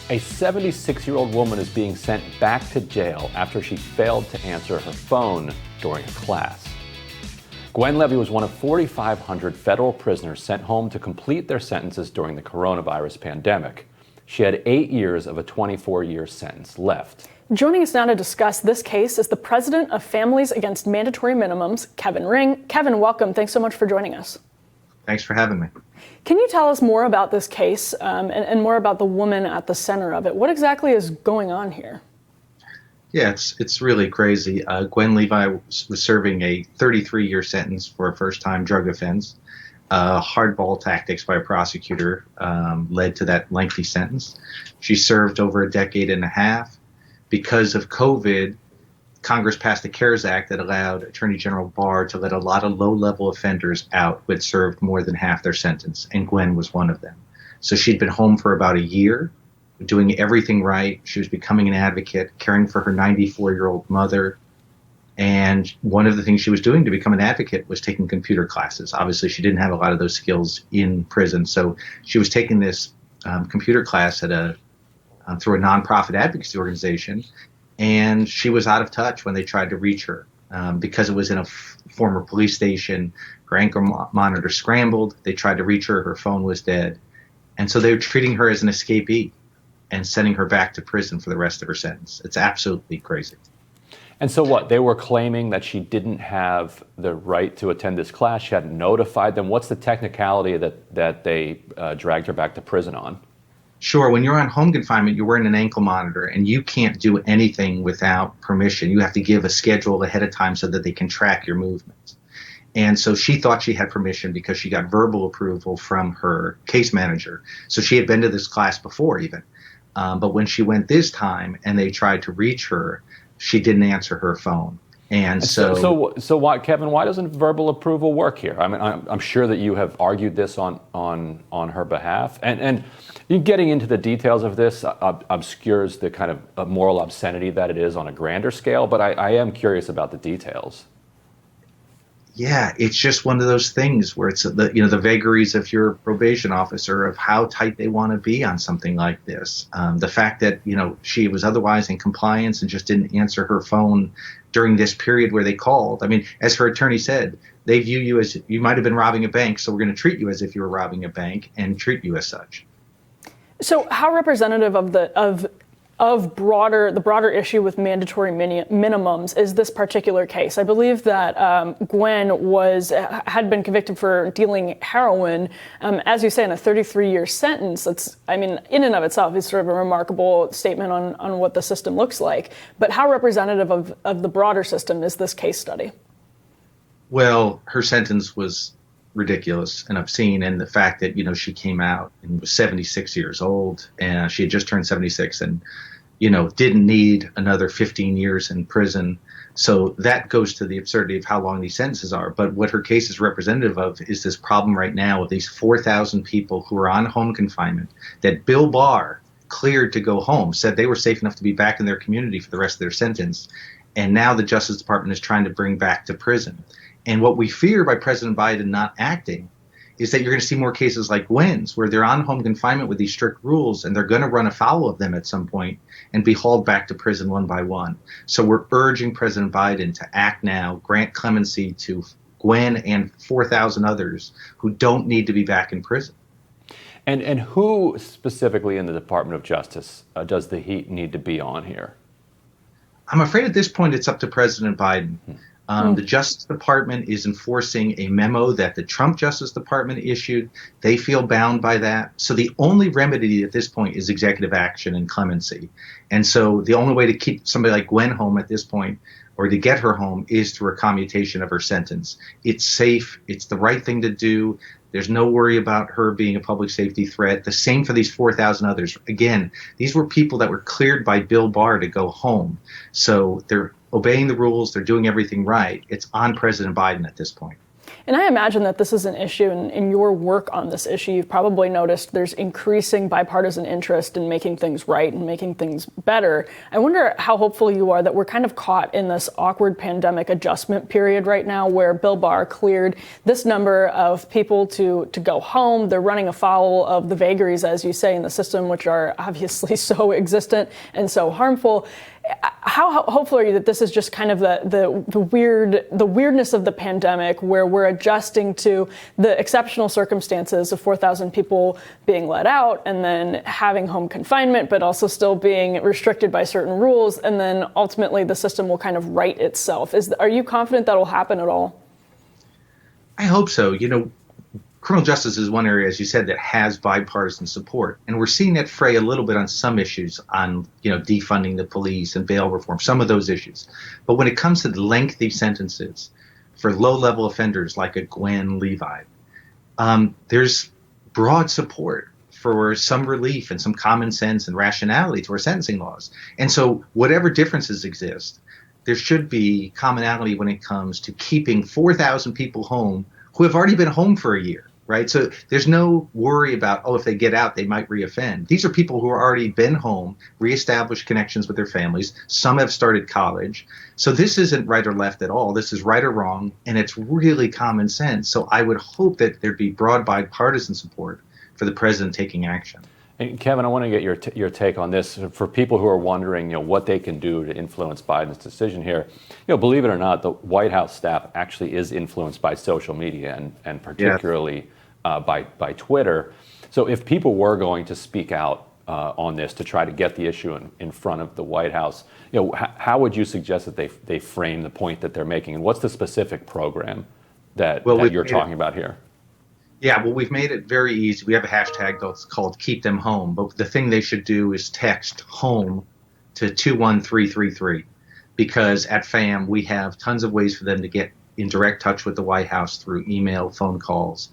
A 76-year-old woman is being sent back to jail after she failed to answer her phone during a class. Gwen Levi was one of 4,500 federal prisoners sent home to complete their sentences during the coronavirus pandemic. She had 8 years of a 24-year sentence left. Joining us now to discuss this case is the president of Families Against Mandatory Minimums, Kevin Ring. Kevin, welcome. Thanks so much for joining us. Thanks for having me. Can you tell us more about this case and more about the woman at the center of it? What exactly is going on here? Yeah, it's really crazy. Gwen Levi was serving a 33-year sentence for a first-time drug offense. Hardball tactics by a prosecutor led to that lengthy sentence. She served over a decade and a half. Because of COVID, Congress passed the CARES Act that allowed Attorney General Barr to let a lot of low-level offenders out who had served more than half their sentence, and Gwen was one of them. So she'd been home for about a year, doing everything right. She was becoming an advocate, caring for her 94-year-old mother. And one of the things she was doing to become an advocate was taking computer classes. Obviously, she didn't have a lot of those skills in prison. So she was taking this computer class at through a nonprofit advocacy organization. And she was out of touch when they tried to reach her because it was in a former police station. Her ankle monitor scrambled. They tried to reach her. Her phone was dead. And so they were treating her as an escapee and sending her back to prison for the rest of her sentence. It's absolutely crazy. And so what? They were claiming that she didn't have the right to attend this class. She hadn't notified them. What's the technicality that they dragged her back to prison on? Sure. When you're on home confinement, you're wearing an ankle monitor, and you can't do anything without permission. You have to give a schedule ahead of time so that they can track your movements. And so she thought she had permission because she got verbal approval from her case manager. So she had been to this class before even. But when she went this time and they tried to reach her, she didn't answer her phone. And so why, Kevin, why doesn't verbal approval work here? I mean, I'm sure that you have argued this on her behalf, and you getting into the details of this obscures the kind of moral obscenity that it is on a grander scale, but I am curious about the details. Yeah, it's just one of those things where it's the vagaries of your probation officer of how tight they want to be on something like this. The fact that she was otherwise in compliance and just didn't answer her phone during this period where they called. I mean, as her attorney said, they view you as you might have been robbing a bank, so we're going to treat you as if you were robbing a bank and treat you as such. So, how representative of the broader issue with mandatory minimums is this particular case? I believe that Gwen had been convicted for dealing heroin, as you say, in a 33-year sentence. That's, I mean, in and of itself is sort of a remarkable statement on what the system looks like. But how representative of the broader system is this case study? Well, her sentence was ridiculous and obscene, and the fact that she came out and was 76 years old, and she had just turned 76, and didn't need another 15 years in prison. So that goes to the absurdity of how long these sentences are. But what her case is representative of is this problem right now of these 4,000 people who are on home confinement that Bill Barr cleared to go home, said they were safe enough to be back in their community for the rest of their sentence. And now the Justice Department is trying to bring back to prison. And what we fear by President Biden not acting is that you're going to see more cases like Gwen's, where they're on home confinement with these strict rules, and they're going to run afoul of them at some point and be hauled back to prison one by one. So we're urging President Biden to act now, grant clemency to Gwen and 4,000 others who don't need to be back in prison. And who specifically in the Department of Justice does the heat need to be on here? I'm afraid at this point it's up to President Biden. The Justice Department is enforcing a memo that the Trump Justice Department issued. They feel bound by that. So the only remedy at this point is executive action and clemency. And so the only way to keep somebody like Gwen home at this point, or to get her home, is through a commutation of her sentence. It's safe. It's the right thing to do. There's no worry about her being a public safety threat. The same for these 4,000 others. Again, these were people that were cleared by Bill Barr to go home. So they're obeying the rules. They're doing everything right. It's on President Biden at this point. And I imagine that this is an issue in your work on this issue. You've probably noticed there's increasing bipartisan interest in making things right and making things better. I wonder how hopeful you are that we're kind of caught in this awkward pandemic adjustment period right now where Bill Barr cleared this number of people to go home. They're running afoul of the vagaries, as you say, in the system, which are obviously so existent and so harmful. How hopeful are you that this is just kind of the weirdness of the pandemic, where we're adjusting to the exceptional circumstances of 4,000 people being let out and then having home confinement, but also still being restricted by certain rules, and then ultimately the system will kind of right itself? Are you confident that will happen at all? I hope so. Criminal justice is one area, as you said, that has bipartisan support. And we're seeing that fray a little bit on some issues on, defunding the police and bail reform, some of those issues. But when it comes to lengthy sentences for low-level offenders like a Gwen Levi, there's broad support for some relief and some common sense and rationality to our sentencing laws. And so whatever differences exist, there should be commonality when it comes to keeping 4,000 people home who have already been home for a year. Right. So there's no worry about, if they get out, they might reoffend. These are people who have already been home, reestablished connections with their families. Some have started college. So this isn't right or left at all. This is right or wrong. And it's really common sense. So I would hope that there'd be broad bipartisan support for the president taking action. And Kevin, I want to get your take on this. For people who are wondering, what they can do to influence Biden's decision here, believe it or not, the White House staff actually is influenced by social media and particularly by Twitter. So if people were going to speak out on this to try to get the issue in front of the White House, how would you suggest that they frame the point that they're making? And what's the specific program that you're talking about here? Yeah, well, we've made it very easy. We have a hashtag that's called Keep Them Home. But the thing they should do is text HOME to 21333, because at FAM, we have tons of ways for them to get in direct touch with the White House through email, phone calls,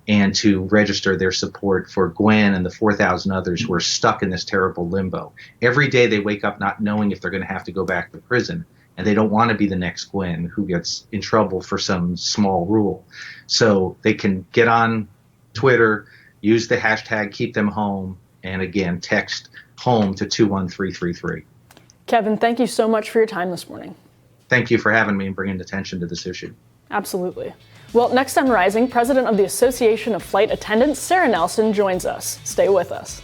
and to register their support for Gwen and the 4,000 others who are stuck in this terrible limbo. Every day they wake up not knowing if they're going to have to go back to prison, and they don't want to be the next Gwen who gets in trouble for some small rule. So they can get on Twitter, use the hashtag Keep Them Home, and again, text HOME to 21333. Kevin, thank you so much for your time this morning. Thank you for having me and bringing attention to this issue. Absolutely. Well, next on Rising, President of the Association of Flight Attendants, Sarah Nelson, joins us. Stay with us.